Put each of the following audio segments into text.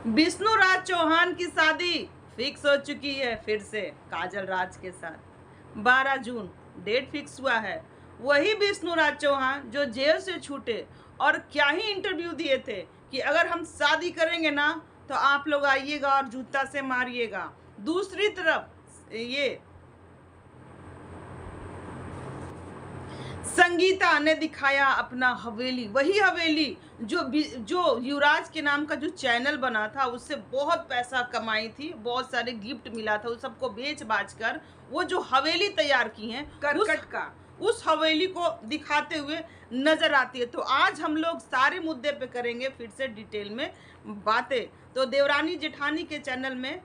विष्णु राज चौहान की शादी फिक्स हो चुकी है फिर से काजल राज के साथ। 12 जून डेट फिक्स हुआ है। वही विष्णु राज चौहान जो जेल से छूटे और क्या ही इंटरव्यू दिए थे कि अगर हम शादी करेंगे ना तो आप लोग आइएगा और जूता से मारिएगा। दूसरी तरफ ये संगीता ने दिखाया अपना हवेली, वही हवेली जो युवराज के नाम का जो चैनल बना था उससे बहुत पैसा कमाई थी, बहुत सारे गिफ्ट मिला था, उस सबको बेच बाच कर वो जो हवेली तैयार की है करकट का, उस हवेली को दिखाते हुए नजर आती है। तो आज हम लोग सारे मुद्दे पे करेंगे फिर से डिटेल में बातें। तो देवरानी जेठानी के चैनल में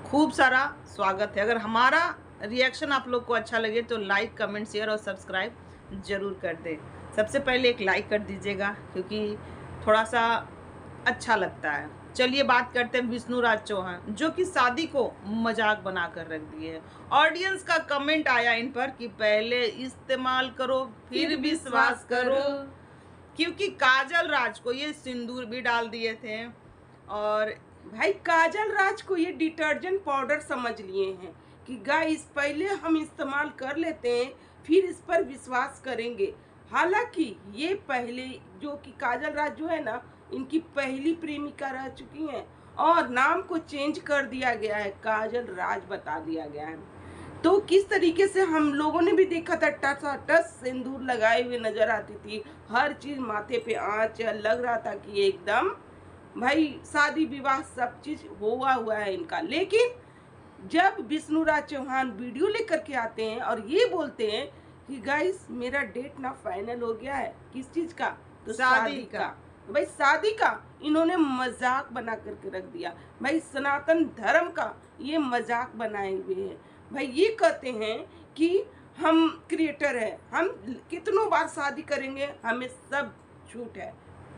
खूब सारा स्वागत है। अगर हमारा रिएक्शन आप लोग को अच्छा लगे तो लाइक कमेंट शेयर और सब्सक्राइब जरूर कर दें। सबसे पहले एक लाइक कर दीजिएगा क्योंकि थोड़ा सा अच्छा लगता है। चलिए बात करते हैं विष्णु राज चौहान जो कि शादी को मजाक बना कर रख दिए है। ऑडियंस का कमेंट आया इन पर कि पहले इस्तेमाल करो फिर विश्वास करो, क्योंकि काजल राज को ये सिंदूर भी डाल दिए थे और भाई काजल राज को ये डिटर्जेंट पाउडर समझ लिए हैं कि गाइस पहले हम इस्तेमाल कर लेते हैं फिर इस पर विश्वास करेंगे। हालांकि ये पहले जो कि काजल राज जो है ना, इनकी पहली प्रेमिका रह चुकी हैं और नाम को चेंज कर दिया गया है, काजल राज बता दिया गया है। तो किस तरीके से हम लोगों ने भी देखा था, टस सिंदूर लगाए हुए नजर आती थी, हर चीज माथे पे आंचल, लग रहा था कि एकदम भाई शादी विवाह सब चीज हुआ है इनका। लेकिन जब विष्णु राज चौहान वीडियो लेकर के आते हैं और ये बोलते हैं कि गाइस मेरा डेट ना फाइनल हो गया है, किस चीज का, तो शादी का। भाई शादी का इन्होंने मजाक बना करके रख दिया। भाई सनातन धर्म का ये मजाक बनाए हुए हैं। भाई ये कहते हैं कि हम क्रिएटर है, हम कितनों बार शादी करेंगे, हमें सब छूट है।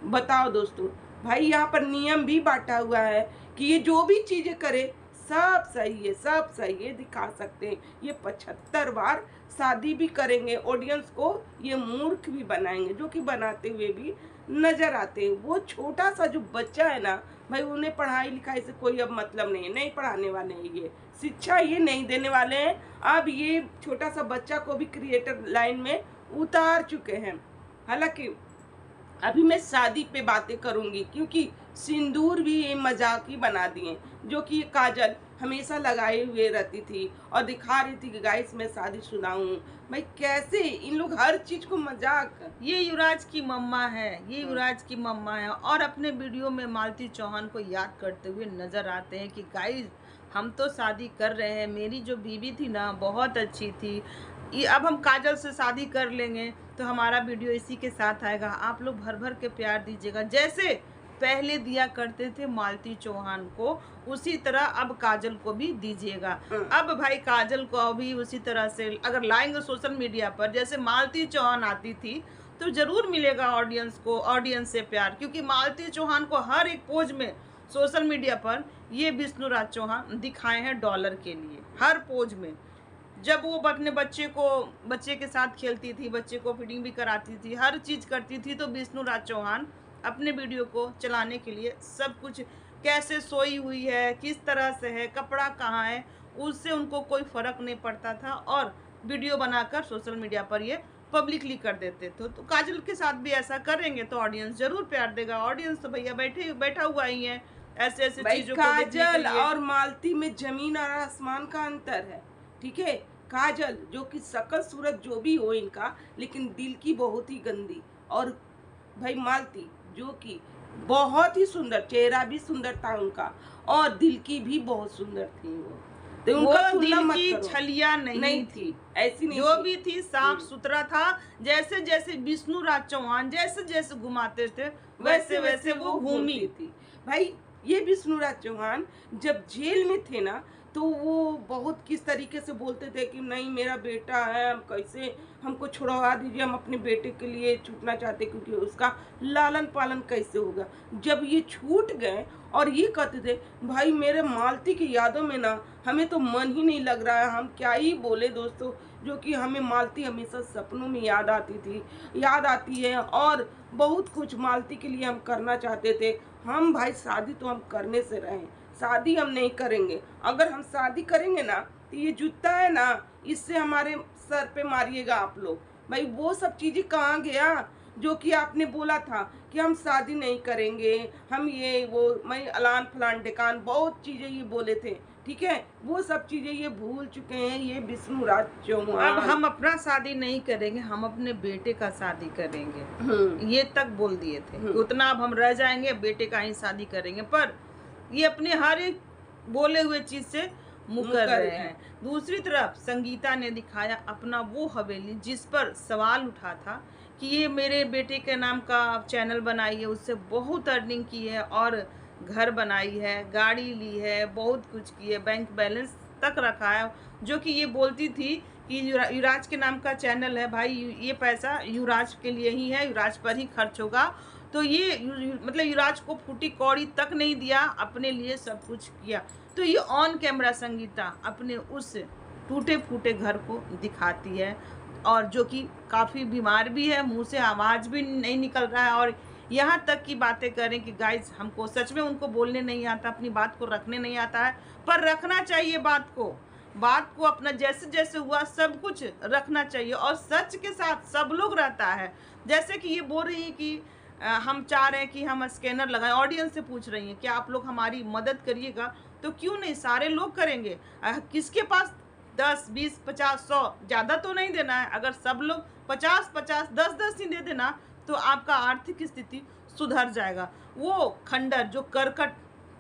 बताओ दोस्तों, भाई यहाँ पर नियम भी बांटा हुआ है कि ये जो भी चीजें करे सब सही है, सब सही है, दिखा सकते हैं। ये 75 बार शादी भी करेंगे, ऑडियंस को ये मूर्ख भी बनाएंगे, जो कि बनाते हुए भी नजर आते हैं। वो छोटा सा जो बच्चा है ना भाई, उन्हें पढ़ाई लिखाई से कोई अब मतलब नहीं है, नहीं पढ़ाने वाले हैं, ये शिक्षा ये नहीं देने वाले हैं। अब ये छोटा सा बच्चा को भी क्रिएटर लाइन में उतार चुके हैं। हालांकि अभी मैं शादी पे बातें करूंगी क्योंकि सिंदूर भी ये मजाक ही बना दिए, जो कि काजल हमेशा लगाए हुए रहती थी और दिखा रही थी कि गाइस मैं शादीशुदा हूँ। भाई कैसे इन लोग हर चीज को मजाक। ये युवराज की मम्मा है, ये युवराज की मम्मा है और अपने वीडियो में मालती चौहान को याद करते हुए नजर आते हैं कि गाइस हम तो शादी कर रहे हैं, मेरी जो बीवी थी ना बहुत अच्छी थी, अब हम काजल से शादी कर लेंगे तो हमारा वीडियो इसी के साथ आएगा। आप लोग भर भर के प्यार दीजिएगा, जैसे पहले दिया करते थे मालती चौहान को उसी तरह अब काजल को भी दीजिएगा। अब भाई काजल को भी उसी तरह से अगर लाएंगे सोशल मीडिया पर, जैसे मालती चौहान आती थी तो जरूर मिलेगा ऑडियंस को, ऑडियंस से प्यार, क्योंकि मालती चौहान को हर एक पोज में सोशल मीडिया पर ये विष्णु राज चौहान दिखाए हैं डॉलर के लिए। हर पोज में जब वो अपने बच्चे के साथ खेलती थी, बच्चे को फीडिंग भी कराती थी, हर चीज करती थी, तो विष्णु राज चौहान अपने वीडियो को चलाने के लिए सब कुछ, कैसे सोई हुई है, किस तरह से है, कपड़ा कहाँ है, उससे उनको कोई फर्क नहीं पड़ता था और वीडियो बनाकर सोशल मीडिया पर ये पब्लिकली कर देते थे। तो काजल के साथ भी ऐसा करेंगे तो ऑडियंस जरूर प्यार देगा। ऑडियंस तो भैया बैठा हुआ ही है ऐसे ऐसे चीजों को देखने के लिए। काजल और मालती में जमीन और आसमान का अंतर है, ठीक है। काजल जो कि शकल सूरत जो भी हो इनका, लेकिन दिल की बहुत ही गंदी, और भाई मालती जो कि बहुत ही सुंदर, चेहरा भी सुंदर था उनका और दिल की भी बहुत सुंदर थी वो। तो उनका दिल की छलिया नहीं थी, ऐसी नहीं जो भी थी साफ सुथरा था। जैसे जैसे विष्णु राज चौहान जैसे जैसे घुमाते थे वैसे वैसे वो घूमी थी। भाई ये विष्णु राज चौहान जब जेल में थे ना तो वो बहुत किस तरीके से बोलते थे कि नहीं मेरा बेटा है, हम कैसे, हमको छुड़वा दीजिए, हम अपने बेटे के लिए छूटना चाहते क्योंकि उसका लालन पालन कैसे होगा। जब ये छूट गए और ये कहते थे भाई मेरे मालती की यादों में ना हमें तो मन ही नहीं लग रहा है, हम क्या ही बोले दोस्तों, जो कि हमें मालती हमेशा सपनों में याद आती है और बहुत कुछ मालती के लिए हम करना चाहते थे हम भाई शादी तो हम करने से रहे, शादी हम नहीं करेंगे। अगर हम शादी करेंगे ना तो ये जूता है ना, इससे हमारे सर पे मारिएगा आप लोग। भाई वो सब चीजें कहाँ गया जो कि आपने बोला था कि हम शादी नहीं करेंगे, हम ये वो मैं अलान फलान ढिकान बहुत चीजें ये बोले थे, ठीक है। वो सब चीजें ये भूल चुके हैं ये विष्णुराज अब चौहान। हम अपना शादी नहीं करेंगे, हम अपने बेटे का शादी करेंगे, ये तक बोल दिए थे। उतना अब हम रह जाएंगे, बेटे का ही शादी करेंगे। पर ये अपने हर एक बोले हुए चीज से मुकर रहे हैं। दूसरी तरफ संगीता ने दिखाया अपना वो हवेली जिस पर सवाल उठा था कि ये मेरे बेटे के नाम का चैनल बनाई है, उससे बहुत अर्निंग की है और घर बनाई है, गाड़ी ली है, बहुत कुछ की है, बैंक बैलेंस तक रखा है। जो कि ये बोलती थी कि युवराज के नाम का चैनल है, भाई ये पैसा युवराज के लिए ही है, युवराज पर ही खर्च होगा। तो ये मतलब युवराज को फूटी कौड़ी तक नहीं दिया, अपने लिए सब कुछ किया। तो ये ऑन कैमरा संगीता अपने उस टूटे फूटे घर को दिखाती है, और जो कि काफ़ी बीमार भी है, मुंह से आवाज़ भी नहीं निकल रहा है, और यहाँ तक की बातें करें कि गाइज हमको सच में उनको बोलने नहीं आता, अपनी बात को रखने नहीं आता है। पर रखना चाहिए बात को अपना जैसे जैसे हुआ सब कुछ रखना चाहिए, और सच के साथ सब लोग रहता है। जैसे कि ये बोल रही है कि हम चाह रहे हैं कि हम स्कैनर लगाएं, ऑडियंस से पूछ रही हैं कि आप लोग हमारी मदद करिएगा, तो क्यों नहीं सारे लोग करेंगे। किसके पास 10, 20, 50, 100 ज़्यादा तो नहीं देना है। अगर सब लोग 50, 50, 10, 10 ही दे देना तो आपका आर्थिक स्थिति सुधर जाएगा। वो खंडर जो करकट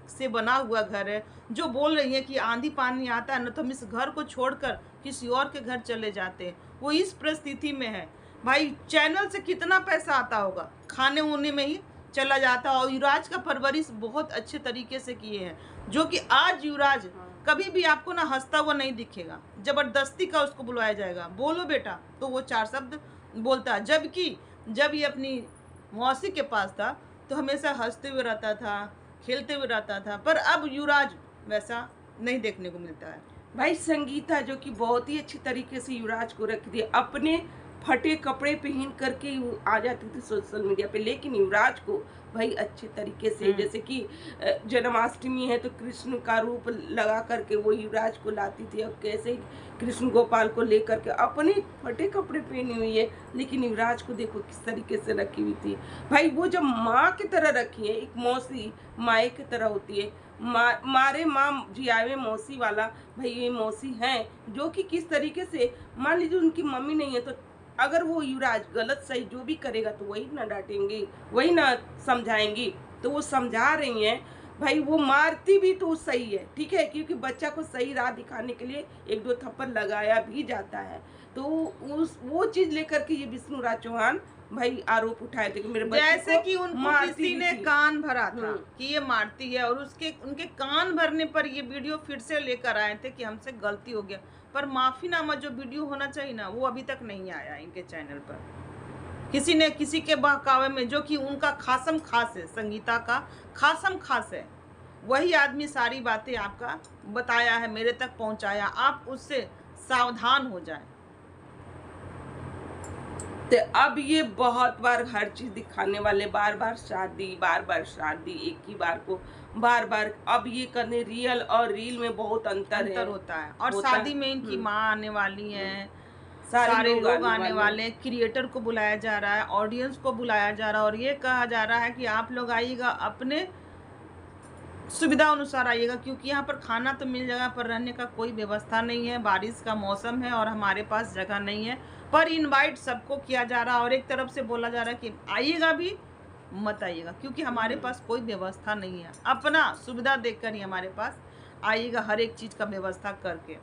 से बना हुआ घर है, जो बोल रही है कि आंधी पानी आता है ना तो हम इस घर को छोड़कर किसी और के घर चले जाते हैं, वो इस परिस्थिति में है। भाई चैनल से कितना पैसा आता होगा, खाने उने में ही चला जाता है। और युवराज का परवरिश बहुत अच्छे तरीके से किए हैं, जो कि आज युवराज कभी भी आपको ना हंसता हुआ नहीं दिखेगा। जबरदस्ती का उसको बुलाया जाएगा, बोलो बेटा, तो वो 4 शब्द बोलता है। जबकि जब ये अपनी मौसी के पास था तो हमेशा हंसते हुए रहता था, खेलते हुए रहता था। पर अब युवराज वैसा नहीं देखने को मिलता है। भाई संगीता जो कि बहुत ही अच्छी तरीके से युवराज को रख दिया, अपने फटे कपड़े पहन करके आ जाती थी सोशल मीडिया पे, लेकिन युवराज को भाई अच्छे तरीके से, जैसे कि जन्माष्टमी है तो कृष्ण का रूप लगा करके वो युवराज को लाती थी, और कैसे कृष्ण गोपाल को लेकर के अपने फटे कपड़े पहनी हुई है, लेकिन युवराज को देखो किस तरीके से रखी हुई थी। भाई वो जब माँ की तरह रखी है, एक मौसी माए की तरह होती है, मारे माँ जियावे मौसी वाला, भाई ये मौसी हैं जो कि किस तरीके से, मान लीजिए उनकी मम्मी नहीं है तो अगर वो युवराज गलत सही जो भी करेगा तो वही ना डांटेंगे, वही ना समझाएंगी, तो वो समझा रही हैं। भाई वो मारती भी तो सही है, ठीक है, क्योंकि बच्चा को सही राह दिखाने के लिए 1-2 थप्पड़ लगाया भी जाता है। तो वो चीज लेकर के ये विष्णुराज चौहान भाई आरोप उठाए थे कि मेरे बच्चे जैसे कि उनको किसी ने कान भरा था कि ये मारती है, और उनके कान भरने पर ये वीडियो फिर से लेकर आए थे कि हमसे गलती हो गया। पर माफीनामा जो वीडियो होना चाहिए ना, वो अभी तक नहीं आया इनके चैनल पर। किसी ने किसी के बहकावे में, जो कि उनका खासम खास है, संगीता का खासम खास है, वही आदमी सारी बातें आपका बताया है, मेरे तक पहुंचाया, आप उससे सावधान हो जाए। तो अब ये बहुत बार हर चीज दिखाने वाले, बार बार शादी, एक ही बार को बार बार अब ये करने, रियल और रील में बहुत अंतर होता है। और शादी में इनकी माँ आने वाली है, सारे लोग आने वाले हैं, क्रिएटर को बुलाया जा रहा है, ऑडियंस को बुलाया जा रहा है, और ये कहा जा रहा है कि आप लोग आइएगा, अपने सुविधा अनुसार आइएगा, क्योंकि यहाँ पर खाना तो मिल जाएगा, पर रहने का कोई व्यवस्था नहीं है। बारिश का मौसम है और हमारे पास जगह नहीं है, पर इनवाइट सबको किया जा रहा है। और एक तरफ से बोला जा रहा है कि आइएगा भी मत आइएगा, क्योंकि हमारे पास कोई व्यवस्था नहीं है। अपना सुविधा देखकर ही हमारे पास आइएगा, हर एक चीज़ का व्यवस्था करके।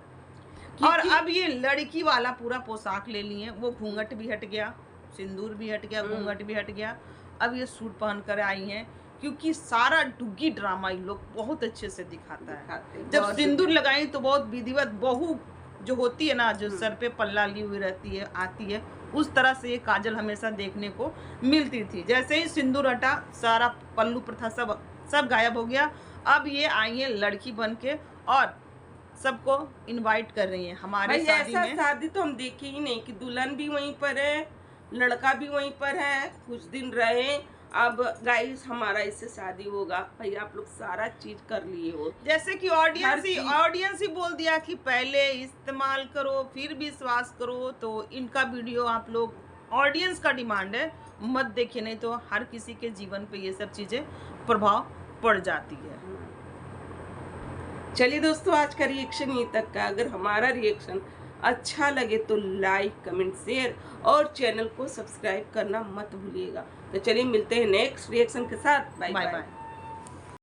और अब ये लड़की वाला पूरा पोशाक ले लिए, वो घूंघट भी हट गया, सिंदूर भी हट गया, घूंघट भी हट गया। अब ये सूट पहन कर आई हैं, क्योंकि सारा डुग्गी ड्रामा ये लोग बहुत अच्छे से दिखाता है। जब सिंदूर लगाई तो बहुत विधिवत, बहू जो होती है ना, जो सर पे पल्ला ली हुई रहती है, आती है, उस तरह से ये काजल हमेशा देखने को मिलती थी। जैसे ही सिंदूर हटा, सारा पल्लू प्रथा सब गायब हो गया। अब ये आई है लड़की बन के और सबको इनवाइट कर रही है हमारे शादी में। शादी तो हम देखे ही नहीं कि दुल्हन भी वहीं पर है, लड़का भी वहीं पर है, कुछ दिन रहे, अब गाइस हमारा इससे शादी होगा, भाई आप लोग सारा चीज कर लिए हो। जैसे कि हर ऑडियंस ही बोल दिया कि पहले इस्तेमाल करो फिर विश्वास करो, तो इनका वीडियो आप लोग, ऑडियंस का डिमांड है, मत देखिए, नहीं तो हर किसी के जीवन पे ये सब चीजें प्रभाव पड़ जाती है। चलिए दोस्तों, आज का रिएक्शन यहीं तक का। अगर हमारा रिएक्शन अच्छा लगे तो लाइक कमेंट शेयर और चैनल को सब्सक्राइब करना मत भूलिएगा। तो चलिए मिलते हैं नेक्स्ट रिएक्शन के साथ। Bye bye bye. बाय।